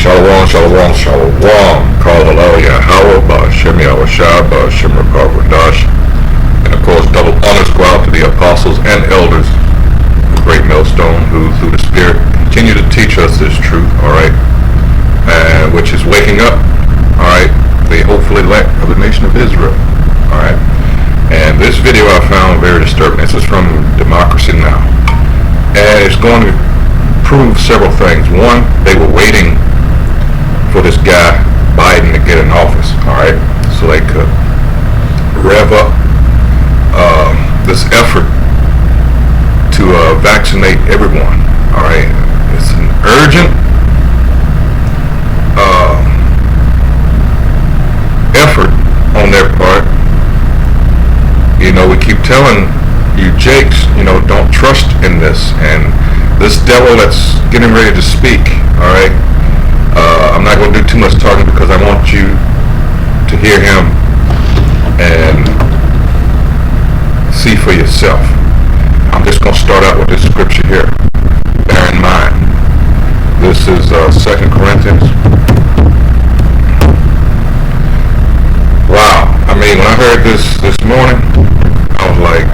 Shalom, shalom, shalom. Call Hallelujah, Yahweh, Ba'ashem Yahushua, Ba'ashem Rakavadash. And of course, double honors go out to the apostles and elders, the great millstone, who through the Spirit continue to teach us this truth, alright? Which is waking up, alright, the hopefully elect of the nation of Israel, alright? And this video I found very disturbing. This is from Democracy Now! And it's going to prove several things. One, they were waiting for this guy Biden to get in office, alright, so they could rev up this effort to vaccinate everyone, alright. It's an urgent effort on their part. You know, we keep telling you jakes, you know, don't trust in this, and this devil that's getting ready to speak, alright. I'm not going to do too much talking because I want you to hear him and see for yourself. I'm just going to start out with this scripture here. Bear in mind, this is 2 Corinthians. Wow. I mean, when I heard this morning, I was like,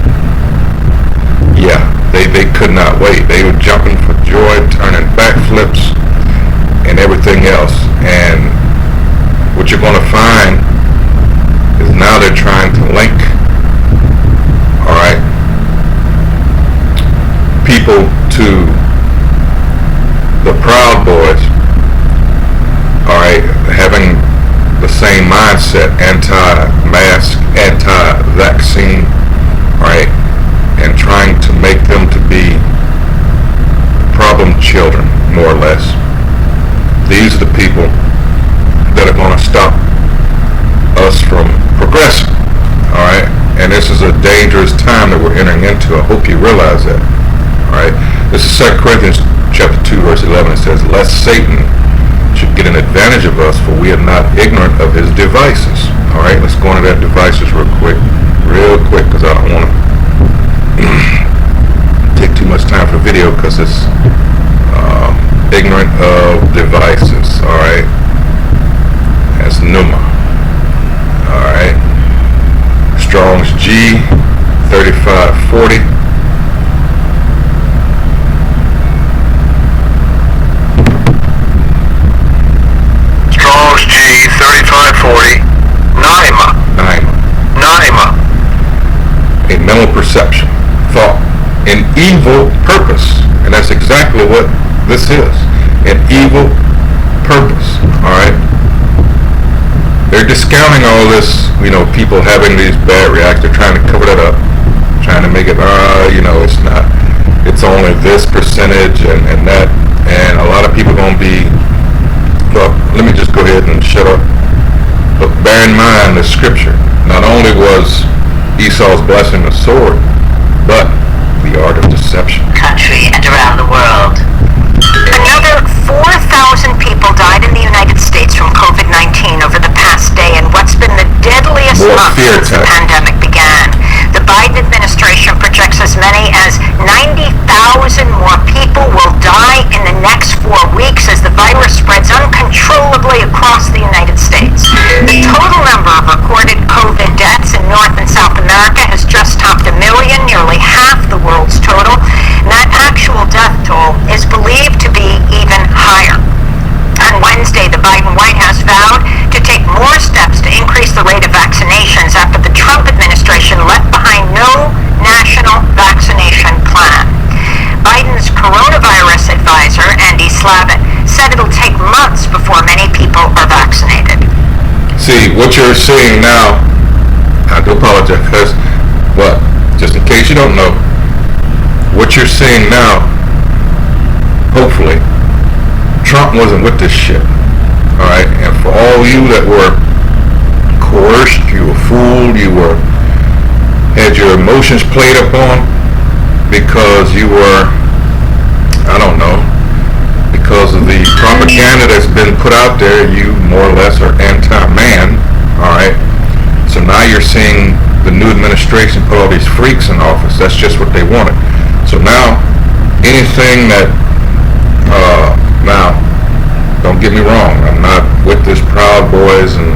yeah, they could not wait. They were jumping for joy, turning backflips, and everything else. And what you're going to find is now they're trying to link, alright, people to the Proud Boys, alright, having the same mindset, anti-mask, anti-vaccine, alright, and trying to make them to be problem children, more or less. These are the people that are going to stop us from progressing, alright? And this is a dangerous time that we're entering into. I hope you realize that, alright? This is 2 Corinthians chapter 2, verse 11. It says, lest Satan should get an advantage of us, for we are not ignorant of his devices. Alright, let's go into that devices real quick, because I don't want to take too much time for the video, because it's ignorant of devices. Alright, that's Numa. Alright, Strong's G 3540. Strong's G 3540. Naima. A mental perception, thought, an evil purpose, and that's exactly what this is, an evil purpose, alright? They're discounting all this, you know, people having these bad reactions. They're trying to cover that up, trying to make it, you know, it's not, it's only this percentage and that, and a lot of people are going to be, well, let me just go ahead and shut up. But bear in mind the scripture, not only was Esau's blessing the sword, but the art of deception. Country and around the world. Another 4,000 people died in the United States from COVID-19 over the past day in what's been the deadliest month since the pandemic began. The Biden administration projects as many as 90,000 more people will die in the next 4 weeks as the virus spreads uncontrollably across the United States. The total number of recorded COVID deaths in North and South America has just topped 1 million, nearly half the world's total. And that actual death toll is believed to be even higher. On Wednesday, the Biden White House vowed to take more steps to increase the rate of vaccinations after the Trump administration left behind no national vaccination plan. Biden's coronavirus advisor, Andy Slavitt, said it'll take months before many people are vaccinated. See, what you're seeing now, I do apologize, because, well, just in case you don't know, what you're seeing now, hopefully, Trump wasn't with this shit, alright? And for all you that were coerced, you were fooled, you had your emotions played upon because you were, I don't know, because of the propaganda that's been put out there, you more or less are anti-man, alright? So now you're seeing the new administration put all these freaks in office. That's just what they wanted. So now, anything that, now, don't get me me wrong. I'm not with this Proud Boys and,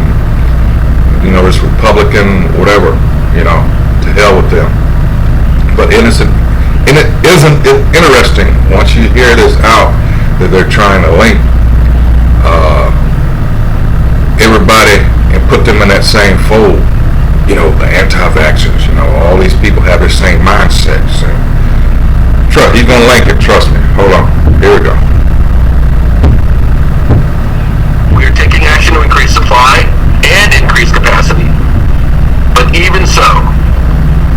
this Republican, whatever, to hell with them. But isn't it interesting once you hear this out that they're trying to link everybody and put them in that same fold? The anti-vaxxers, all these people have the same mindsets. He's going to link it, trust me. Hold on. Here we go. We are taking action to increase supply and increase capacity. But even so,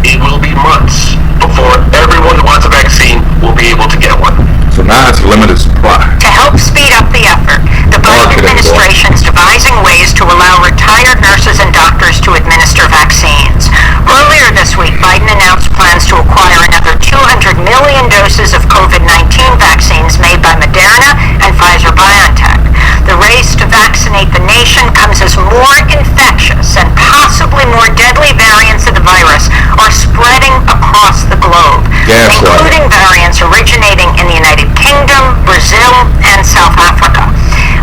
it will be months before everyone who wants a vaccine will be able to get one. So now it's limited supply. To help speed up the effort, the Biden administration is devising ways to allow retired nurses and doctors to administer vaccines. Earlier this week, Biden announced plans to acquire another 200 million doses of COVID-19 vaccines made by Moderna and Pfizer-BioNTech. The race to vaccinate the nation comes as more infectious and possibly more deadly variants of the virus are spreading across the globe, including variants originating in the United Kingdom, Brazil, and South Africa.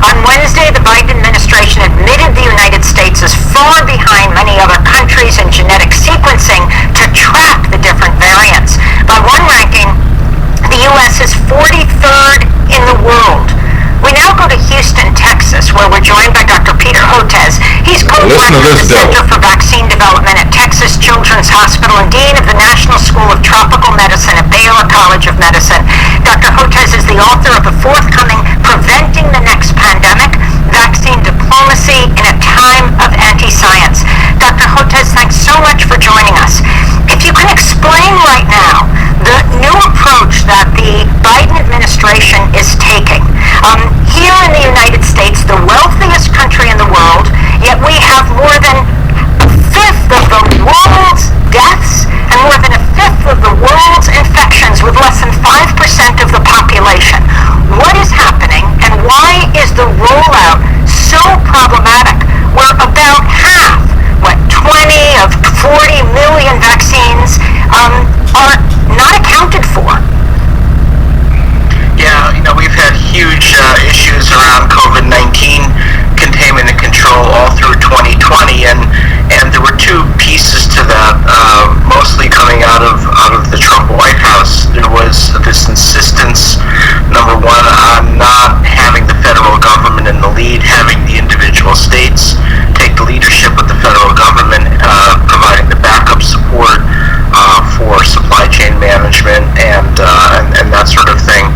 On Wednesday, the Biden administration admitted the United States is far behind many other countries in genetic sequencing to track the different variants. By one ranking, the U.S. is 43rd in the world. We now go to Houston, Texas, where we're joined by Dr. Peter Hotez. He's co-director of the Center for Vaccine Development at Texas Children's Hospital and Dean of the National School of Tropical Medicine at Baylor College of Medicine. Dr. Hotez is the author of the forthcoming Preventing the Next Pandemic, Vaccine Diplomacy in a Time of Anti-Science. Dr. Hotez, thanks so much for joining us. If you can explain right now the new approach that the Biden administration is taking. Here in the United States, the wealthiest country in the world, yet we have more than a fifth of the world's deaths and more than a fifth of the world's infections with less than 5% of the population. What is happening and why is the rollout so problematic? We're about half, 20 of 40 million vaccines are not accounted for. Yeah, we've had huge issues around COVID-19 containment and control all through 2020, and there were two pieces to that, mostly coming out of the Trump White House. There was this insistence, number one, on not having the federal government in the lead, having the individual states take the leadership with the federal government, providing the backup support for supply chain management and that sort of thing.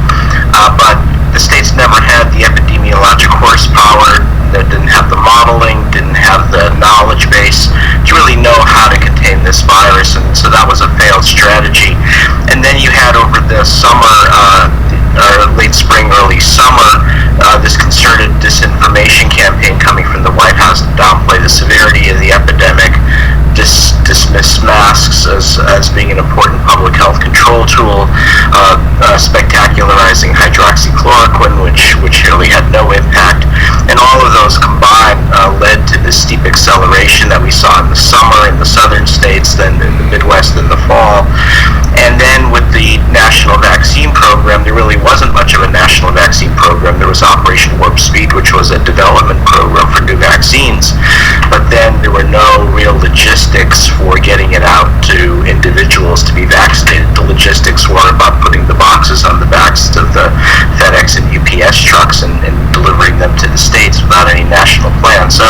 But the states never had the epidemiologic horsepower, that didn't have the modeling, didn't have the knowledge base to really know how to contain this virus, and so that was a failed strategy. And then you had over the summer, or late spring, early summer, this concerted disinformation campaign coming from the White House to downplay the severity of the epidemic, dismiss masks as being an important public health control tool, spectacularizing hydroxychloroquine, which really had no impact. And all of those combined led to the steep acceleration that we saw in the summer in the southern states, then in the Midwest in the fall. And then with the National Vaccine Program, there really wasn't much of a national vaccine program. There was Operation Warp Speed, which was a development program for new vaccines. But then there were no real logistics for getting it out to individuals to be vaccinated. The logistics were about putting the boxes on the backs of the FedEx and UPS trucks and delivering them to the states without any national plan. So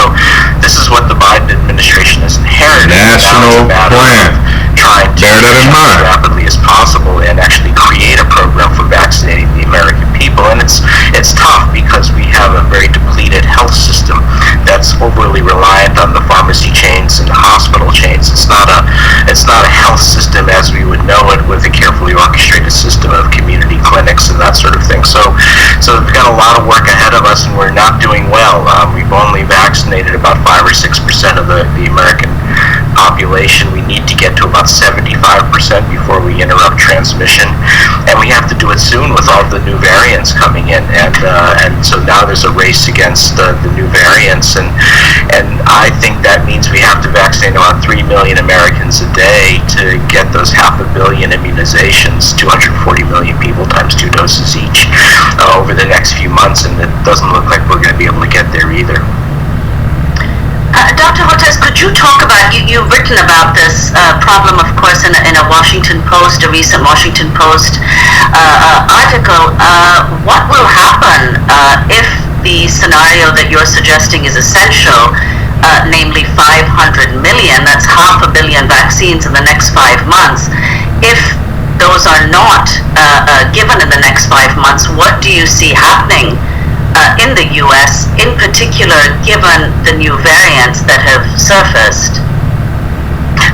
this is what the Biden administration has inherited. National plan. Trying to bear that in mind as rapidly as possible and actually create a program for vaccinating the American people. And it's tough because we have a very depleted health system that's overly reliant on the pharmacy chains and the hospital chains. It's not a health system as we would know it, with a carefully orchestrated system of community clinics and that sort of thing. So we've got a lot of work ahead of us, and we're not doing well. We've only vaccinated about 5 or 6% of the American population. We need to get to about 75% before we interrupt transmission, and we have to do it soon with all the new variants coming in. And so now there's a race against the new variants, and I think that means we have to vaccinate about 3 million Americans a day to get those 500 million immunizations, 240 million people times 2 doses each, over the next few months, and it doesn't look like we're going to be able to get there either. Dr. Hotez, could you talk about, you've written about this problem, of course, in a Washington Post, a recent Washington Post article. What will happen if the scenario that you're suggesting is essential, namely 500 million, that's 500 million vaccines in the next 5 months? If those are not given in the next 5 months, what do you see happening in the U.S., in particular, given the new variants that have surfaced?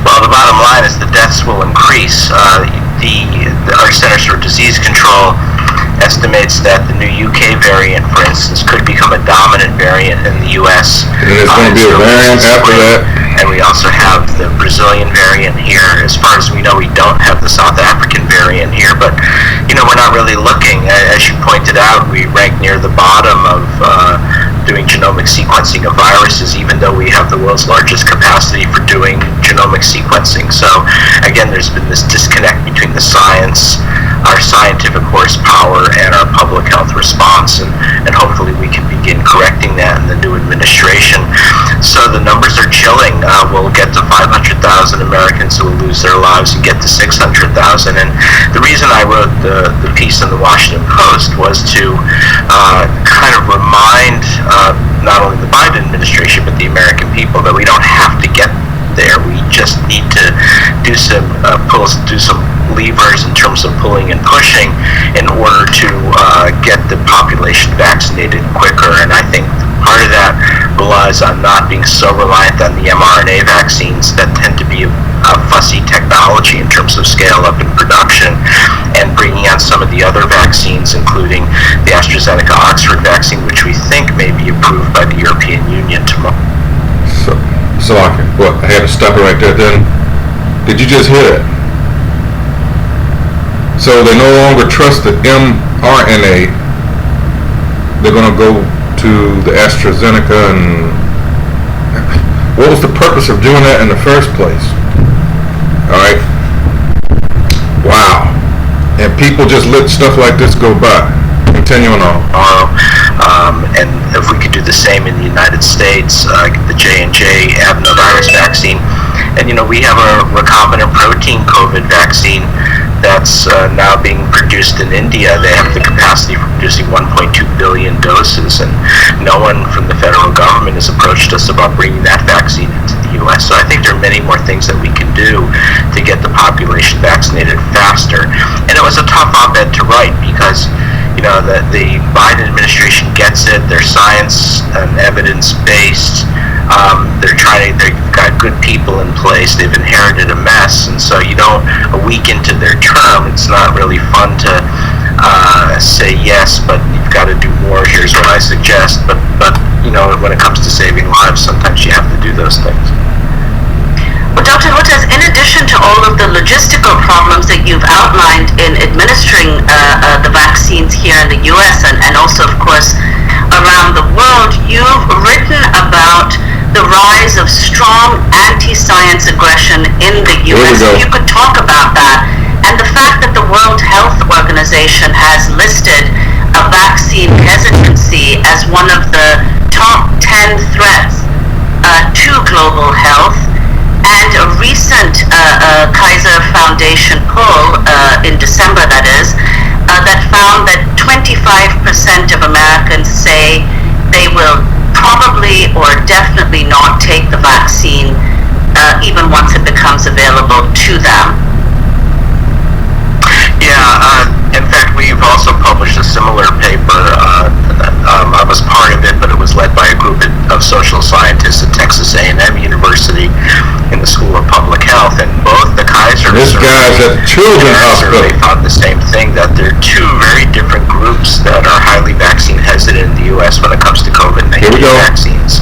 Well, the bottom line is the deaths will increase. Our Centers for Disease Control estimates that the new UK variant, for instance, could become a dominant variant in the U.S. And there's going to be a variant after that. And we also have the Brazilian variant here. As far as we know, we don't have the South African variant here, but we're not really looking. As you pointed out, we rank near the bottom of doing genomic sequencing of viruses, even though we have the world's largest capacity for doing genomic sequencing. So again, there's been this disconnect between the science, our scientific horsepower, and our public health response, and hopefully we can begin correcting that in the new administration. So the numbers are chilling. We'll get to 500,000 Americans who will lose their lives and get to 600,000. And the reason I wrote the piece in the Washington Post was to kind of remind not only the Biden administration but the American people that we don't have to get there. We just need to do some levers in terms of pulling and pushing in order to get the population vaccinated quicker. And I think part of that relies on not being so reliant on the mRNA vaccines that tend to be a fussy technology in terms of scale up in production, and bringing on some of the other vaccines, including the AstraZeneca Oxford vaccine, which we think may be approved by the European Union tomorrow. So I had to stop it right there then. Did you just hear it? So they no longer trust the mRNA. They're going to go to the AstraZeneca, and what was the purpose of doing that in the first place? Alright? Wow. And people just let stuff like this go by. Continuing on. And if we could do the same in the United States, the J&J adenovirus vaccine, and we have a recombinant protein COVID vaccine that's now being produced in India. They have the capacity for producing 1.2 billion doses, and no one from the federal government has approached us about bringing that vaccine into the U.S. So I think there are many more things that we can do to get the population vaccinated faster. And it was a tough op-ed to write because the Biden administration gets it. They're science and evidence-based. They've got good people in place. They've inherited a mess, and so a week into their term, it's not really fun to say yes, but you've got to do more. Here's what I suggest. But when it comes to saving lives, sometimes you have to do those things. Well, Dr. Hotez, in addition to all of the logistical problems that you've outlined in administering the vaccines here in the U.S. and also, of course, around the world, you've written about the rise of strong anti-science aggression in the U.S. If you could talk about that, and the fact that the World Health Organization has listed a vaccine hesitancy as one of the top 10 threats to global health. And a recent Kaiser Foundation poll in December, that found that 25% of Americans say they will probably or definitely not take the vaccine even once it becomes available to them. Yeah, in fact, we've also published a similar paper. I was part of it, but it was led by a group of social scientists at Texas A&M University in the School of Public Health, and both the Kaiser This guy's at the Children's Hospital. They found the same thing, that there are two very different groups that are highly vaccine hesitant in the U.S. when it comes to COVID-19 vaccines.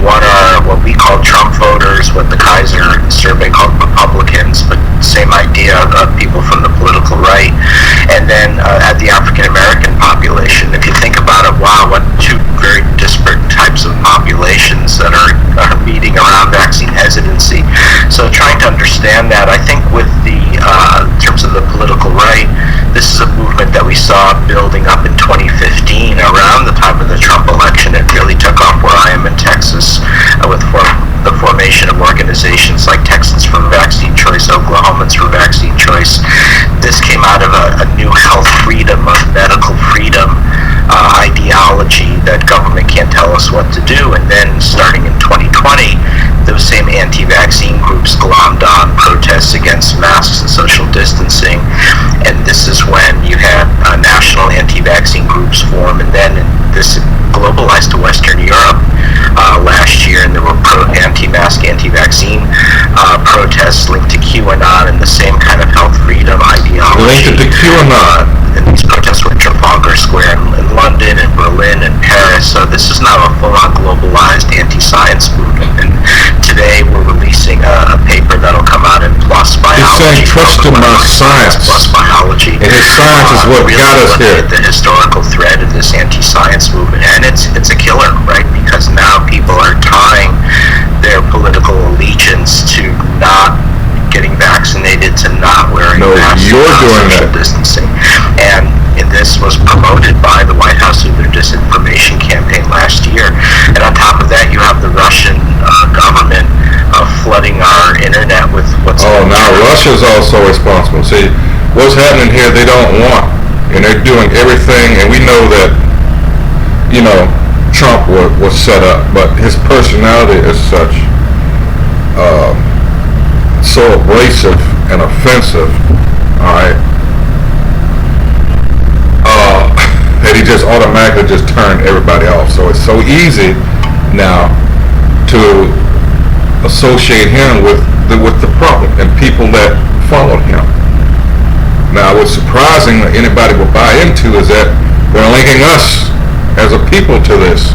One are what we call Trump voters, what the Kaiser survey called Republicans, but same idea of people from the political right. And then at the African American population, if you think about it, wow, what two very disparate types of populations that are meeting around vaccine hesitancy. So trying to understand that, I think with the in terms of the political right, this is a movement that we saw building up in 2015 new health freedom, of medical freedom ideology that government can't tell us what to do. And then starting in 2020, those same anti-vaccine groups glommed on protests against masks and social distancing. And this is when you had national anti-vaccine groups form, and then this globalized to Western Europe last year, and there were anti-mask, anti-vaccine protests linked to QAnon and the same kind of health freedom ideology. Linked to QAnon. And these protests were in Trafalgar Square in London and Berlin and Paris. So this is now a full-on globalized anti-science movement. And today we're releasing a paper that'll come out in PLOS Biology. He's saying trust in my science. PLOS Biology. And his science is what really got us here. The historical thread of this anti-science movement, and it's a killer, right? Because now people are tying their political allegiance to not getting vaccinated, to not wearing masks, you're doing social that. distancing. And this was promoted by the White House through their disinformation campaign last year. And on top of that, you have the Russian government flooding our internet with what's... Oh, now Russia's also responsible. See, what's happening here, they don't want, and they're doing everything, and we know that, you know, Trump was set up, but his personality is such so abrasive and offensive, all right, that he just automatically just turned everybody off. So it's so easy now to associate him with the problem and people that followed him. Now, what's surprising that anybody will buy into is that they're linking us as a people to this.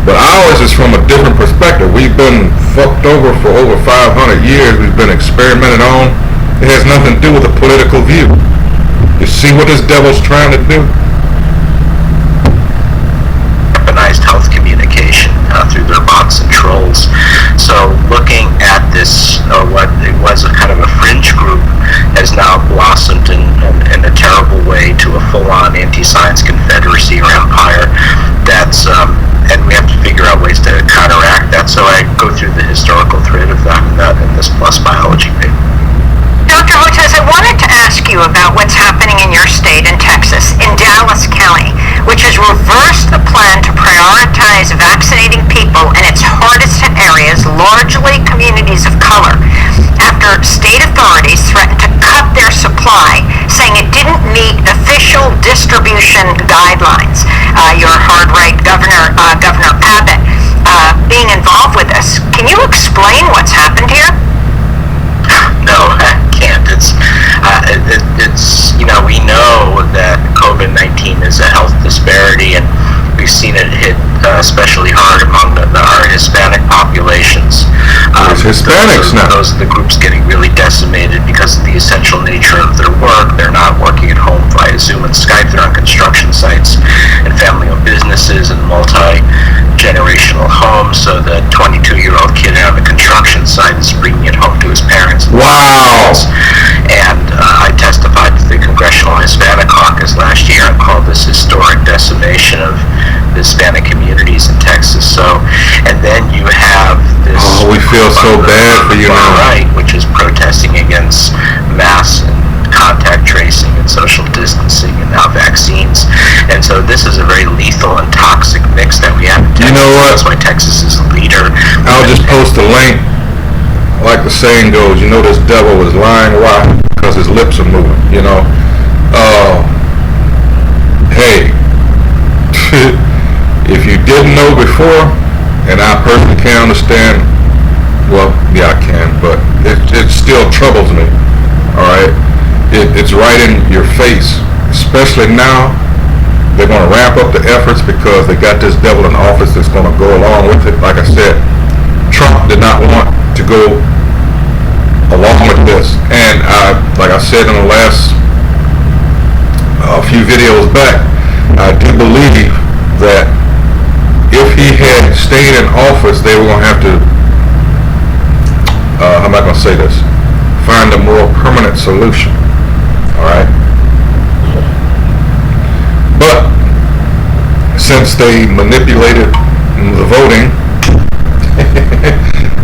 But ours is from a different perspective. We've been fucked over for over 500 years. We've been experimented on. It has nothing to do with a political view. You see what this devil's trying to do? Weaponized health communication through their bots and trolls. So looking at this, what it was a kind of a fringe group has now blossomed in a terrible way to a full-on anti-science confederacy or empire that's and we have to figure out ways to counteract that. So I go through the historical thread of that in this PLOS Biology paper. Dr. Hotez, I wanted to ask you about what's happening in your state in Texas, in Dallas County, which has reversed the plan to prioritize vaccinating people in its hardest hit areas, largely communities of color, after state authorities threatened to cut their supply, saying it didn't meet official distribution guidelines. Your hard-right Governor Abbott being involved with this. Can you explain what's happened here? No, I can't. It's you know, we know that COVID-19 is a health disparity, and we've seen it hit especially hard among our Hispanic populations. There's Hispanics now. Those are the groups getting really decimated because of the essential nature of their work. They're not working at home via Zoom and Skype. They're on construction sites and family-owned businesses and multi-generational homes. So the 22-year-old kid on the construction site is bringing it home to his parents. Wow. And I testified to the Congressional Hispanic Caucus last year and called this historic decimation of the Hispanic communities in Texas. So, and then you have this... Oh, we feel so bad for you now. Right, which is protesting against mass and contact tracing and social distancing and now vaccines. And so this is a very lethal and toxic mix that we have in Texas. You know what? That's why Texas is the leader. I'll just post a link. Like the saying goes, you know this devil is lying. Why? Because his lips are moving, you know. Hey, if you didn't know before, and I personally can't understand, well, yeah, I can, but it still troubles me, all right? It's right in your face, especially now. They're going to ramp up the efforts because they got this devil in office that's going to go along with it. Like I said, Trump did not want to go along with this. And like I said in the last few videos back, I do believe that if he had stayed in office, they were going to have to, how am I going to say this, find a more permanent solution. All right? But since they manipulated the voting,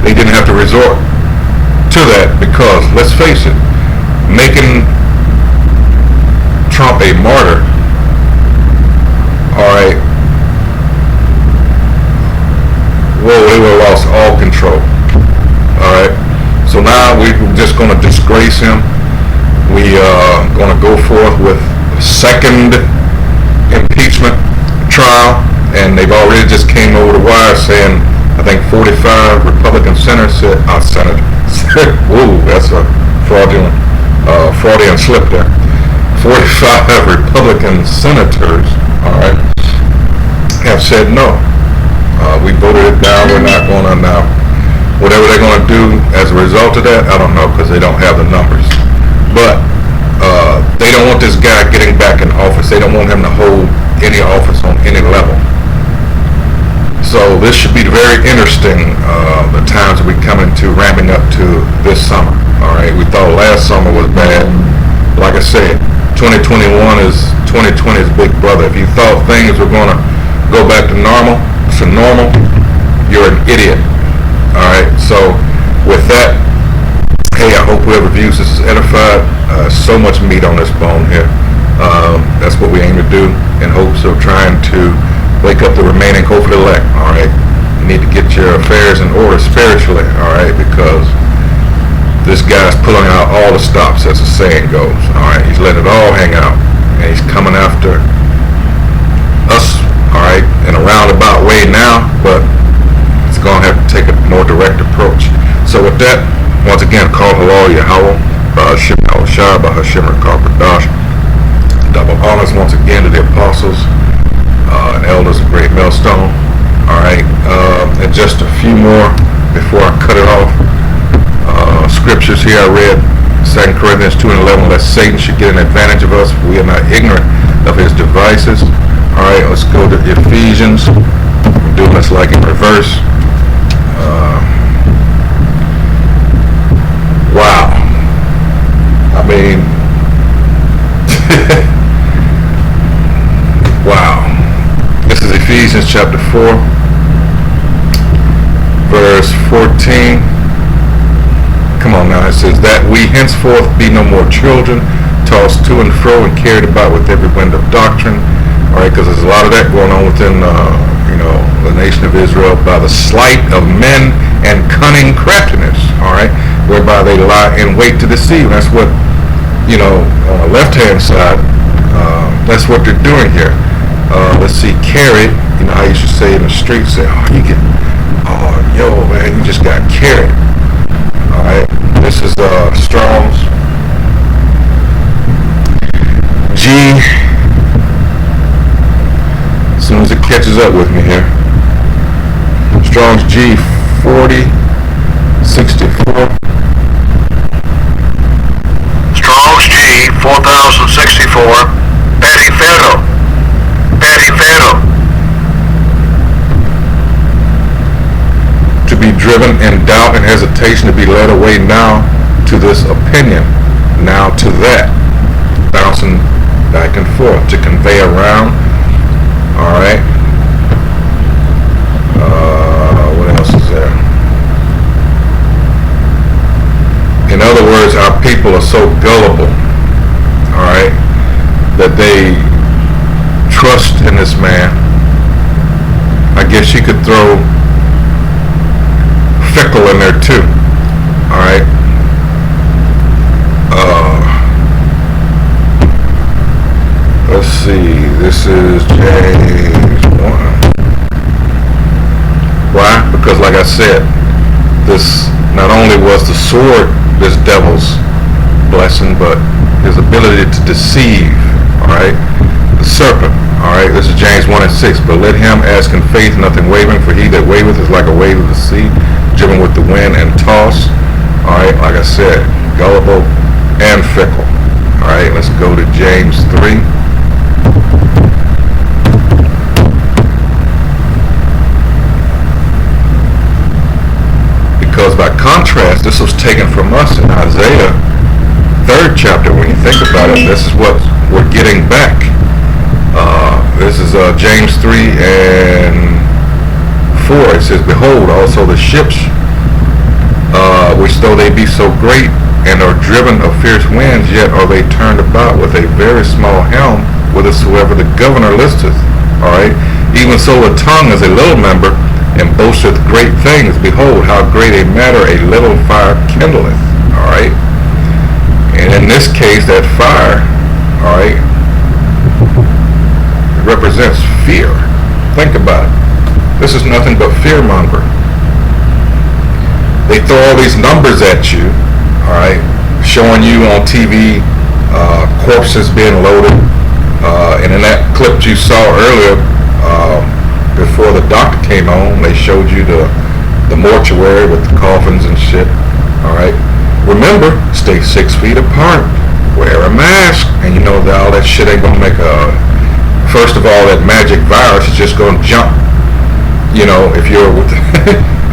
they didn't have to resort to that because, let's face it, making Trump a martyr, all right, whoa, they would have lost all control. All right, so now we're just going to disgrace him. We are going to go forth with a second impeachment trial, and they've already just came over the wire saying, I think 45 Republican senators said, whoa, that's a Freudian slip there. 45 Republican senators, all right, have said no. We voted it down. We're not going to now. Whatever they're going to do as a result of that, I don't know, because they don't have the numbers. But they don't want this guy getting back in office. They don't want him to hold any office on any level. So this should be very interesting, the times we come into ramping up to this summer. All right, we thought last summer was bad. Like I said, 2021 is 2020's big brother. If you thought things were going to go back to normal, you're an idiot. All right, so with that, hey, I hope whoever views this is edified. So much meat on this bone here. That's what we aim to do in hopes of trying to wake up the remaining hopefully elect. All right, you need to get your affairs in order spiritually. All right, because this guy's pulling out all the stops, as the saying goes. All right, he's letting it all hang out, and he's coming after us. All right, in a roundabout way now, but it's going to have to take a more direct approach. So with that, once again, call halal Yahweh, Ba'ashim Yahushua, Ba'ashim Rakar-Padash. Double honors once again to the apostles and elders of Great Millstone. All right, and just a few more before I cut it off. Scriptures here I read, 2 Corinthians 2:11, lest Satan should get an advantage of us, for we are not ignorant of his devices. All right, let's go to Ephesians. I'm doing this like in reverse. Wow. I mean, wow. This is Ephesians chapter 4, verse 14. Come on now, it says that we henceforth be no more children, tossed to and fro and carried about with every wind of doctrine. All right, because there's a lot of that going on within, the nation of Israel by the sleight of men and cunning craftiness. All right, whereby they lie in wait to deceive. That's what, on the left-hand side, that's what they're doing here. Let's see, carried. You know how you should say in the streets, say, man, you just got carried. All right, this is Strong's G. As soon as it catches up with me here, Strong's G 4064. Strong's G 4064. Perifero. To be driven in doubt and hesitation, to be led away now to this opinion, now to that, bouncing back and forth, to convey around. All right. What else is there? In other words, our people are so gullible, all right, that they trust in this man. I guess you could throw fickle in there too. All right. Let's see. This is James 1. Why? Because like I said, this not only was the sword this devil's blessing, but his ability to deceive. All right. The serpent. All right. This is James 1:6. But let him ask in faith, nothing wavering, for he that waveth is like a wave of the sea, driven with the wind and tossed. All right, like I said, gullible and fickle. All right, let's go to James 3. Because by contrast, this was taken from us in Isaiah 3rd chapter. When you think about it, this is what we're getting back. This is James 3:4. It says, behold, also the ships, which though they be so great, and are driven of fierce winds, yet are they turned about with a very small helm, whithersoever the governor listeth. Alright? Even so a tongue is a little member, and boasteth great things. Behold, how great a matter a little fire kindleth. Alright? And in this case, that fire, alright, represents fear. Think about it. This is nothing but fear mongering. They throw all these numbers at you, alright, showing you on TV corpses being loaded. And in that clip you saw earlier, before the doctor came on, they showed you the mortuary with the coffins and shit. Alright. Remember, stay 6 feet apart. Wear a mask. And you know that all that shit ain't gonna make first of all, that magic virus is just gonna jump. You know, if you're with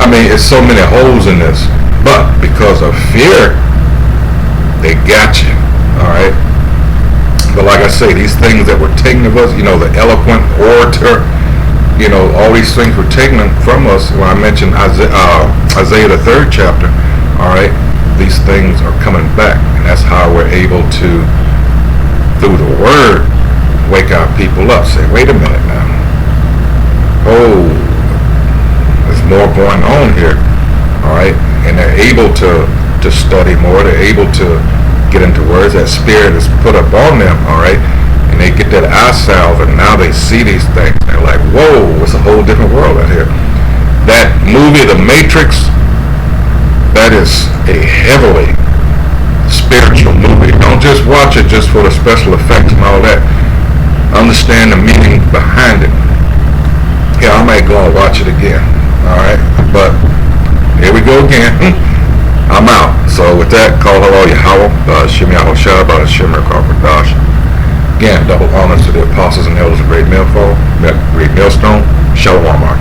I mean, it's so many holes in this. But because of fear, they got you. Alright. But like I say, these things that were taken of us, you know, the eloquent orator, you know, all these things were taken from us. When I mentioned Isaiah the 3rd chapter, all right, these things are coming back. And that's how we're able to, through the word, wake our people up. Say, wait a minute now. Oh, there's more going on here. All right. And they're able to study more. They're able to get into words. That spirit is put up on them. All right. And they get that eye salve, and now they see these things. They're like, whoa, it's a whole different world out here. That movie, The Matrix, that is a heavily spiritual movie. Don't just watch it just for the special effects and all that. Understand the meaning behind it. Yeah, I might go and watch it again. Alright? But here we go again. I'm out. So with that, call hello Yahweh, Shem Yahushua, Shem Rakakwadash. Again, double honors to the apostles and elders of Great Millstone. Shalom, Mark.